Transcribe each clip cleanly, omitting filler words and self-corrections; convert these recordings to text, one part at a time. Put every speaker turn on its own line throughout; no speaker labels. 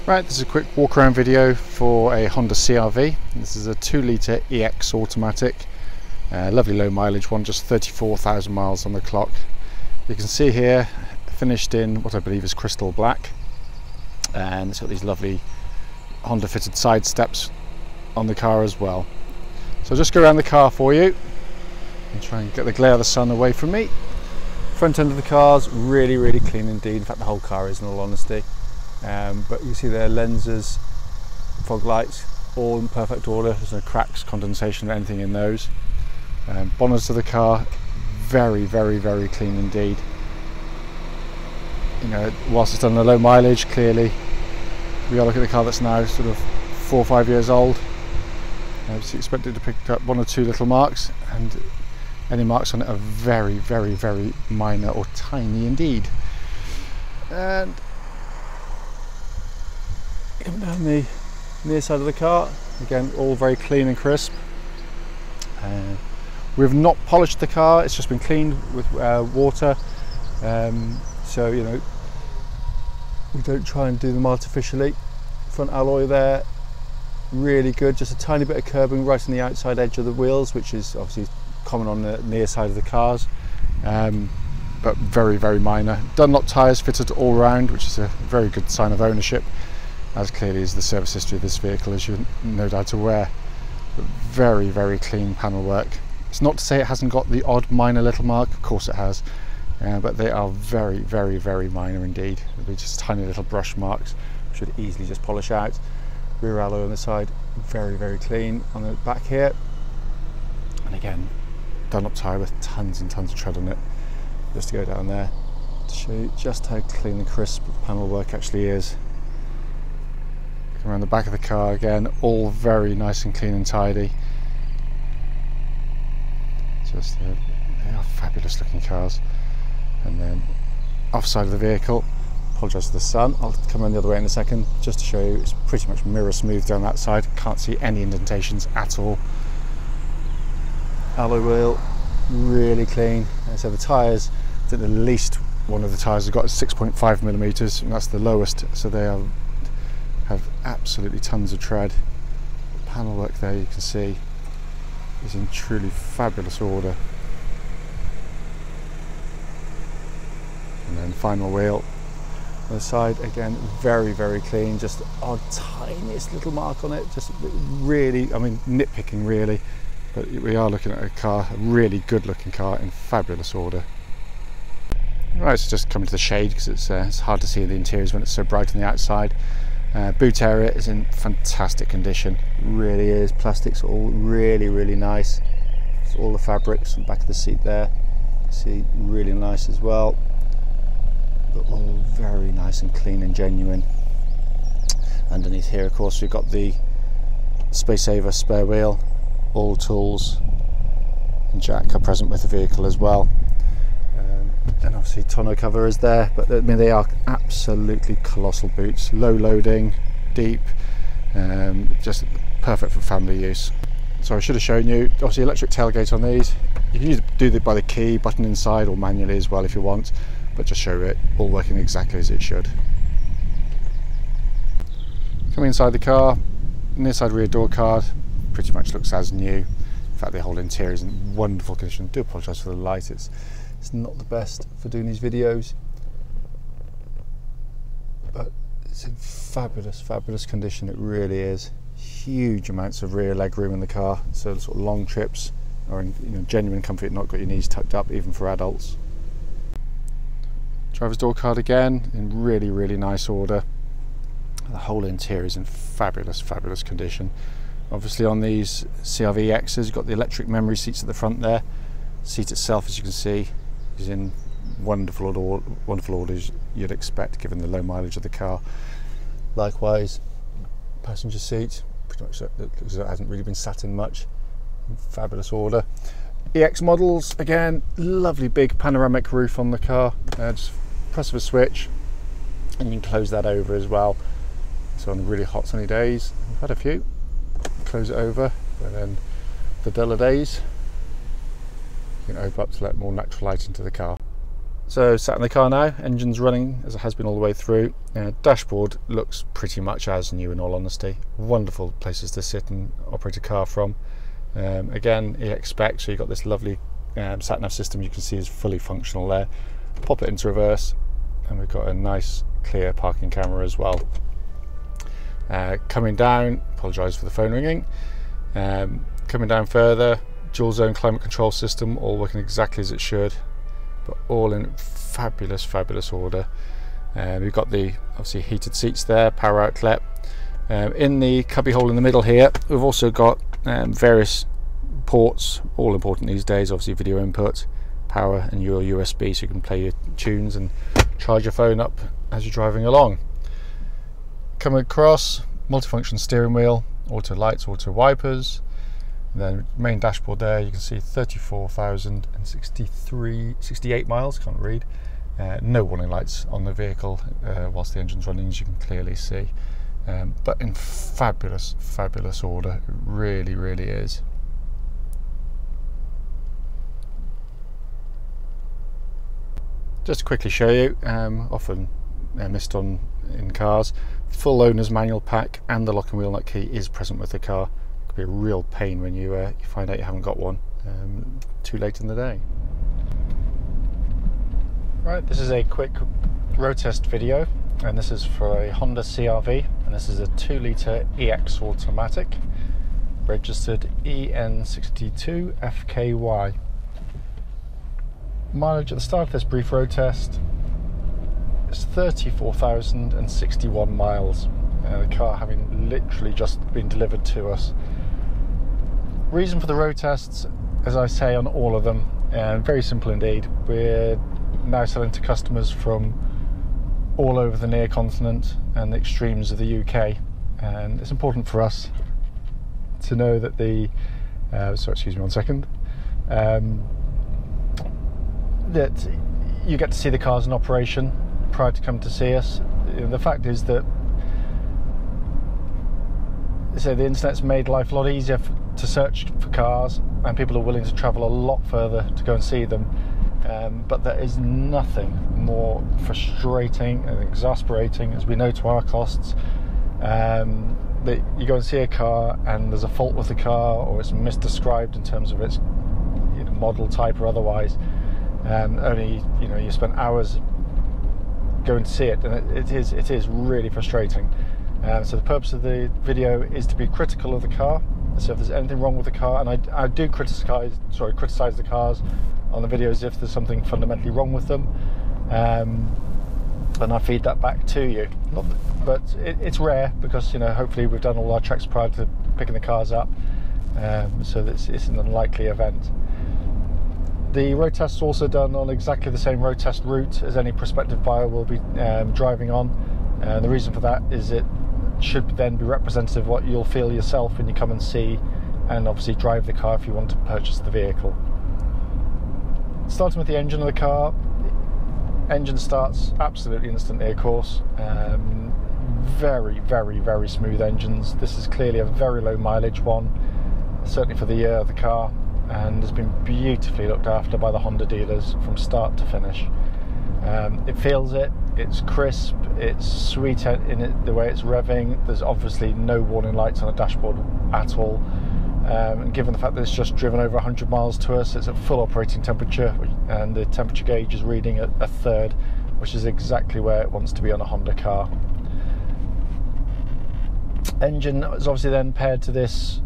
Right, this is a quick walk around video for a Honda CR-V. This is a 2-litre EX automatic, lovely low mileage one, just 34,000 miles on the clock. You can see here, finished in what I believe is crystal black, and it's got these lovely Honda fitted side steps on the car as well. So I'll just go around the car for you and try and get the glare of the sun away from me. Front end of the car's really clean indeed. In fact, the whole car is, in all honesty. But you see there, lenses, fog lights, all in perfect order. There's no cracks, condensation, or anything in those. Bonnets of the car, very clean indeed. You know, whilst it's done a low mileage, clearly we are looking at a car that's now sort of 4 or 5 years old. Obviously expected to pick up 1 or 2 little marks, and any marks on it are very minor or tiny indeed. And coming down the near side of the car, again all very clean and crisp. We've not polished the car, it's just been cleaned with water, so you know, we don't try and do them artificially. Front alloy there, really good, just a tiny bit of curbing right on the outside edge of the wheels, which is obviously common on the near side of the cars, but very minor. Dunlop tyres fitted all round, which is a very good sign of ownership, as clearly as the service history of this vehicle, as you're no doubt aware. But very clean panel work. It's not to say it hasn't got the odd minor little mark, of course it has, but they are very minor indeed. They'll be just tiny little brush marks, should easily just polish out. Rear alloy on the side, very clean. On the back here, and again, Dunlop tyre with tons and tons of tread on it. Just to go down there to show you just how clean and crisp the panel work actually is. Around the back of the car again, all very nice and clean and tidy. Just they are fabulous looking cars. And then offside of the vehicle, apologise for the sun, I'll come around the other way in a second just to show you it's pretty much mirror smooth down that side. Can't see any indentations at all. Alloy wheel, really clean. And so the tyres, I think the least one of the tyres has got 6.5mm, and that's the lowest, so they have absolutely tons of tread. The panel work there, you can see, is in truly fabulous order. And then final wheel on the side, again very clean, just odd tiniest little mark on it, just really, I mean nitpicking really, but we are looking at a car, a really good looking car in fabulous order. Right, so just coming to the shade because it's hard to see the interiors when it's so bright on the outside. Boot area is in fantastic condition, really is. Plastics all really nice. It's all the fabrics on the back of the seat there, see, really nice as well, but all very nice and clean and genuine. Underneath here, of course, we've got the space saver spare wheel, all tools and jack are present with the vehicle as well. And obviously tonneau cover is there, but I mean they are absolutely colossal boots, low loading, deep, just perfect for family use. So I should have shown you, obviously electric tailgate on these. You can do it by the key button inside or manually as well if you want, but just show it all working exactly as it should. Coming inside the car, near side rear door card pretty much looks as new. In fact, the whole interior is in wonderful condition. I do apologise for the light, it's not the best for doing these videos, but it's in fabulous condition. It really is. Huge amounts of rear leg room in the car, so sort of long trips or in, you know, genuine comfort, not got your knees tucked up even for adults. Driver's door card again in really nice order. The whole interior is in fabulous condition. Obviously on these CR-V X's, you've got the electric memory seats at the front there. The seat itself, as you can see, is in wonderful order as you'd expect given the low mileage of the car. Likewise, passenger seat, pretty much looks as it hasn't really been sat in much, in fabulous order. EX models, again, lovely big panoramic roof on the car, just press of a switch and you can close that over as well. So on really hot sunny days, we've had a few, close it over, but then the duller days you can open up to let more natural light into the car. So sat in the car now, engine's running as it has been all the way through. Dashboard looks pretty much as new in all honesty. Wonderful places to sit and operate a car from. Again, EX spec, so you've got this lovely sat-nav system you can see is fully functional there. Pop it into reverse and we've got a nice clear parking camera as well. Coming down, apologise for the phone ringing. Coming down further, dual zone climate control system, all working exactly as it should, but all in fabulous order. We've got the obviously heated seats there, power outlet. In the cubby hole in the middle here, we've also got various ports, all important these days, obviously video input, power and your USB, so you can play your tunes and charge your phone up as you're driving along. Coming across, multifunction steering wheel, auto lights, auto wipers. And then main dashboard there, you can see 34,068 miles, can't read. No warning lights on the vehicle whilst the engine's running, as you can clearly see. But in fabulous order, it really is. Just to quickly show you, often missed on in cars, full owner's manual pack and the lock and wheel nut key is present with the car. It could be a real pain when you find out you haven't got one too late in the day. Right, this is a quick road test video, and this is for a Honda CR-V, and this is a 2-litre EX automatic, registered EN62FKY. Mileage at the start of this brief road test is 34,061 miles, the car having literally just been delivered to us. Reason for the road tests, as I say on all of them, very simple indeed. We're now selling to customers from all over the near continent and the extremes of the UK, and it's important for us to know that the sorry, excuse me one second, that you get to see the cars in operation prior to coming to see us. The fact is that the internet's made life a lot easier to search for cars, and people are willing to travel a lot further to go and see them. But there is nothing more frustrating and exasperating, as we know to our costs, that you go and see a car and there's a fault with the car, or it's misdescribed in terms of its model type or otherwise. Only you spent hours going to see it, and it is really frustrating. So the purpose of the video is to be critical of the car. So if there's anything wrong with the car, and I do criticize the cars on the videos if there's something fundamentally wrong with them, and I feed that back to you. But it's rare, because hopefully we've done all our checks prior to picking the cars up, so it's an unlikely event. The road test is also done on exactly the same road test route as any prospective buyer will be driving on, and the reason for that is it should then be representative of what you'll feel yourself when you come and see and obviously drive the car if you want to purchase the vehicle. Starting with the engine of the car, engine starts absolutely instantly, of course. Very smooth engines. This is clearly a very low mileage one, certainly for the year of the car, and has been beautifully looked after by the Honda dealers from start to finish. It feels it, it's crisp, it's sweet in it, the way it's revving. There's obviously no warning lights on the dashboard at all, and given the fact that it's just driven over 100 miles to us, it's at full operating temperature, and the temperature gauge is reading at a third, which is exactly where it wants to be on a Honda car. Engine is obviously then paired to this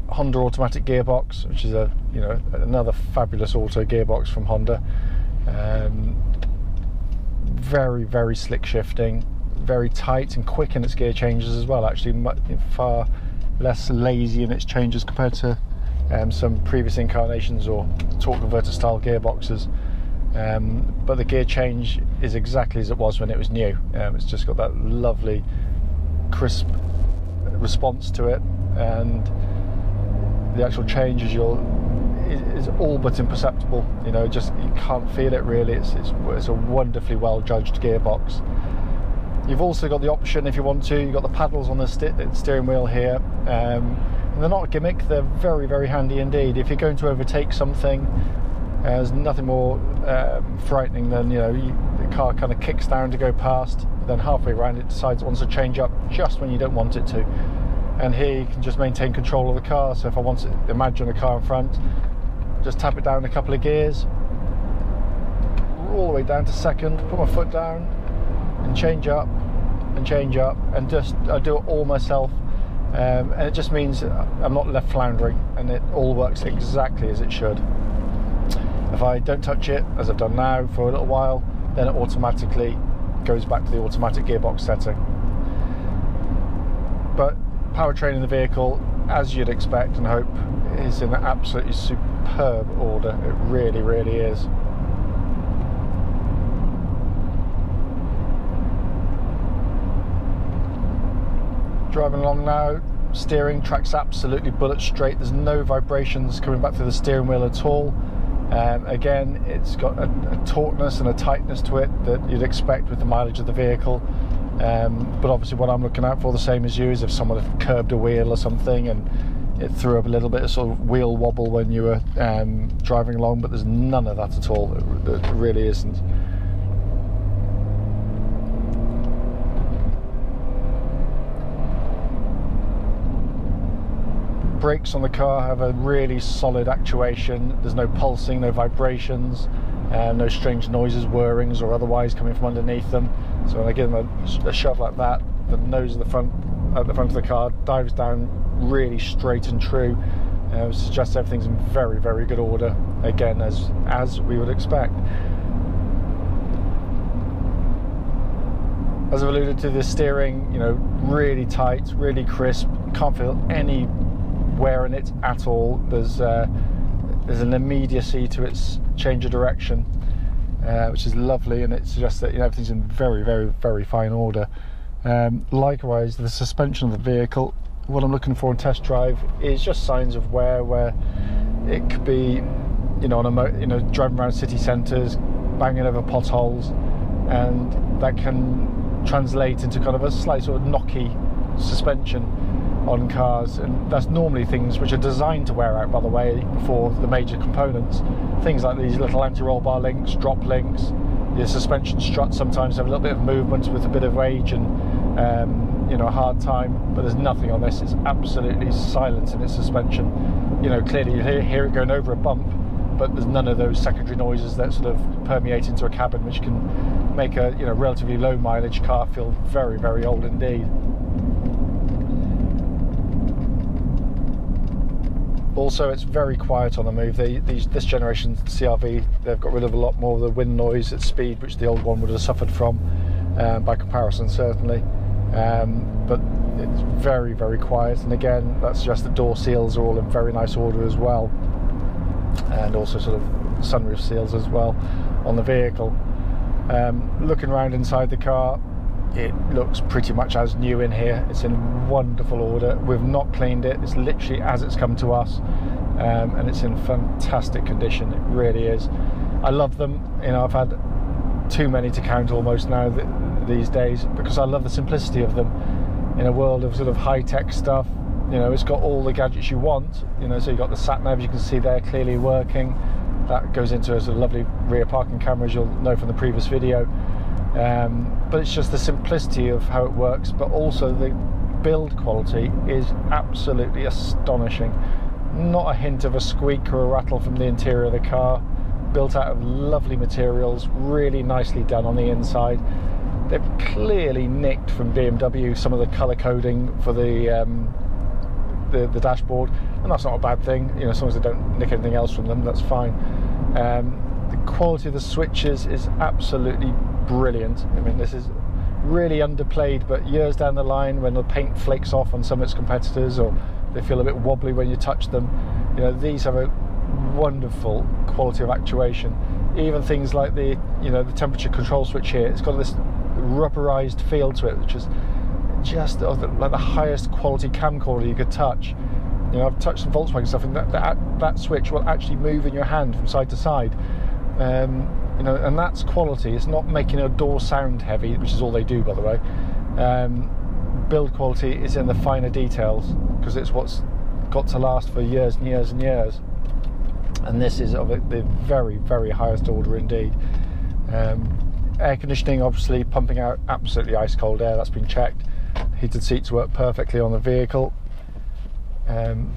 Honda automatic gearbox, which is another fabulous auto gearbox from Honda. Very slick shifting, very tight and quick in its gear changes as well, actually far less lazy in its changes compared to some previous incarnations or torque converter style gearboxes. But the gear change is exactly as it was when it was new. It's just got that lovely crisp response to it, and the actual change is all but imperceptible. You can't feel it really. It's a wonderfully well judged gearbox. You've also got the option, if you want to, you've got the paddles on the steering wheel here. And they're not a gimmick, they're very handy indeed. If you're going to overtake something, There's nothing more frightening than, you know, the car kind of kicks down to go past, then halfway around it decides it wants to change up just when you don't want it to. And here you can just maintain control of the car. So if I want to imagine a car in front, just tap it down a couple of gears, all the way down to second, put my foot down and change up, and just I do it all myself. And it just means I'm not left floundering, and it all works exactly as it should. If I don't touch it, as I've done now for a little while, then it automatically goes back to the automatic gearbox setting. But powertrain in the vehicle, as you'd expect and hope, is in absolutely superb order. It really, really is. Driving along now, steering tracks absolutely bullet straight. There's no vibrations coming back through the steering wheel at all. Again, it's got a tautness and a tightness to it that you'd expect with the mileage of the vehicle. But obviously what I'm looking out for, the same as you, is if someone had curbed a wheel or something and it threw up a little bit of sort of wheel wobble when you were driving along, but there's none of that at all. There really isn't. Brakes on the car have a really solid actuation. There's no pulsing, no vibrations, no strange noises, whirrings or otherwise coming from underneath them. So when I give them a shove like that, the nose of the front, at the front of the car, dives down really straight and true. Suggests everything's in very, very good order. Again, as we would expect. As I've alluded to, the steering, you know, really tight, really crisp. Can't feel any wear in it at all. There's an immediacy to its change of direction, which is lovely, and it suggests that, you know, everything's in very, very, very fine order. Likewise, the suspension of the vehicle, what I'm looking for in test drive is just signs of wear, where it could be, you know, driving around city centres, banging over potholes, and that can translate into kind of a slight sort of knocky suspension on cars, and that's normally things which are designed to wear out, by the way, for the major components. Things like these little anti-roll bar links, drop links, the suspension struts sometimes have a little bit of movement with a bit of age and you know, a hard time, but there's nothing on this. It's absolutely silent in its suspension. You know, clearly you hear it going over a bump, but there's none of those secondary noises that sort of permeate into a cabin, which can make a, you know, relatively low mileage car feel very, very old indeed. Also, it's very quiet on the move. This generation CR-V, they've got rid of a lot more of the wind noise at speed, which the old one would have suffered from, by comparison, certainly. But it's very, very quiet. And again, that suggests the door seals are all in very nice order as well. And also sort of sunroof seals as well on the vehicle. Looking around inside the car, it looks pretty much as new in here. It's in wonderful order. We've not cleaned it. It's literally as it's come to us, and it's in fantastic condition. It really is. I love them. You know, I've had too many to count almost now these days, because I love the simplicity of them. In a world of sort of high-tech stuff, you know, it's got all the gadgets you want. You know, so you've got the sat nav, you can see there clearly working. That goes into a sort of lovely rear parking camera, as you'll know from the previous video. But it's just the simplicity of how it works, but also the build quality is absolutely astonishing. Not a hint of a squeak or a rattle from the interior of the car. Built out of lovely materials, really nicely done on the inside. They've clearly nicked from BMW some of the colour coding for the dashboard, and that's not a bad thing. You know, as long as they don't nick anything else from them, that's fine. The quality of the switches is absolutely brilliant. I mean, this is really underplayed, but years down the line, when the paint flakes off on some of its competitors, or they feel a bit wobbly when you touch them, you know, these have a wonderful quality of actuation. Even things like the, you know, the temperature control switch here, it's got this rubberized feel to it, which is just like the highest quality camcorder you could touch. You know, I've touched some Volkswagen stuff, and that switch will actually move in your hand from side to side. You know, and that's quality. It's not making a door sound heavy, which is all they do, by the way. Build quality is in the finer details, because it's what's got to last for years and years and years. and this is of the very, very highest order indeed. Air conditioning obviously pumping out absolutely ice cold air, that's been checked. Heated seats work perfectly on the vehicle. In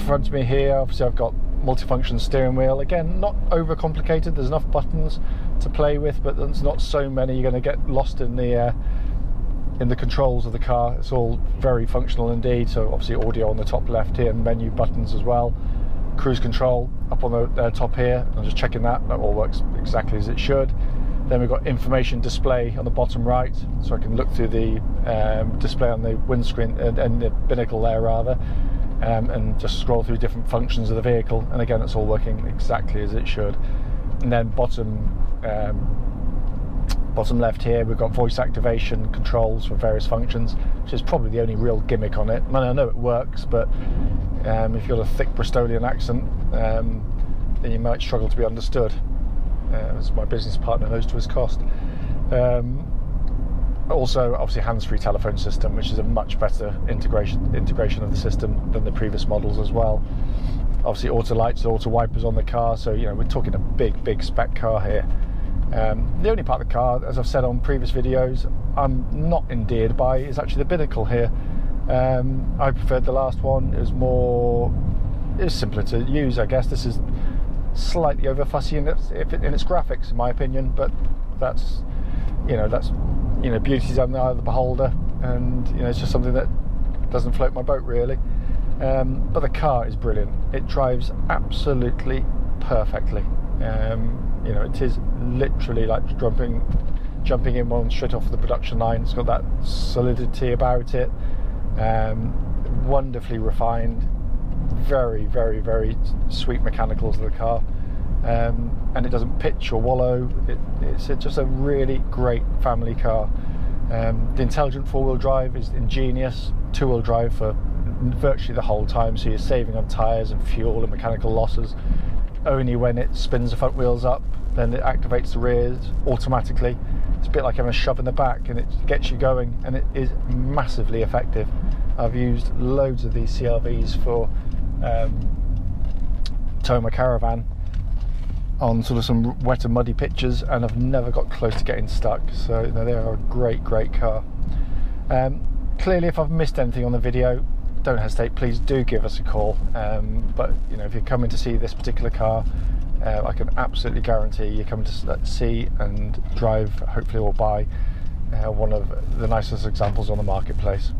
front of me here, obviously I've got multifunction steering wheel. Again, not over complicated, there's enough buttons to play with, but there's not so many you're going to get lost in the controls of the car. It's all very functional indeed. So obviously audio on the top left here, and menu buttons as well. Cruise control up on the top here. I'm just checking that all works exactly as it should. Then we've got information display on the bottom right, so I can look through the display on the windscreen and the binnacle there rather, and just scroll through different functions of the vehicle. And again, it's all working exactly as it should. And then bottom left here, we've got voice activation controls for various functions, which is probably the only real gimmick on it. I mean, I know it works, but if you've got a thick Bristolian accent, then you might struggle to be understood, as my business partner knows to his cost. Also, obviously, hands-free telephone system, which is a much better integration of the system than the previous models as well. Obviously, auto lights, auto wipers on the car, so we're talking a big spec car here. The only part of the car, as I've said on previous videos, I'm not endeared by is actually the binnacle here. I preferred the last one. It was simpler to use, I guess. This is slightly over fussy in its graphics, in my opinion, but that's beauty's in the eye of the beholder, and it's just something that doesn't float my boat really. But the car is brilliant. It drives absolutely perfectly. It is literally like jumping in one straight off the production line. It's got that solidity about it. Wonderfully refined, very, very, very sweet mechanicals of the car, and it doesn't pitch or wallow. It's just a really great family car. The intelligent four-wheel drive is ingenious. Two-wheel drive for virtually the whole time, so you're saving on tyres and fuel and mechanical losses. Only when it spins the front wheels up, then it activates the rears automatically. It's a bit like having a shove in the back, and it gets you going, and it is massively effective. I've used loads of these CRVs for towing my caravan on sort of some wet and muddy pitches, and I've never got close to getting stuck. So they are a great car. Clearly, if I've missed anything on the video, don't hesitate, please do give us a call. But if you're coming to see this particular car, I can absolutely guarantee you're coming to see and drive, hopefully, or buy one of the nicest examples on the marketplace.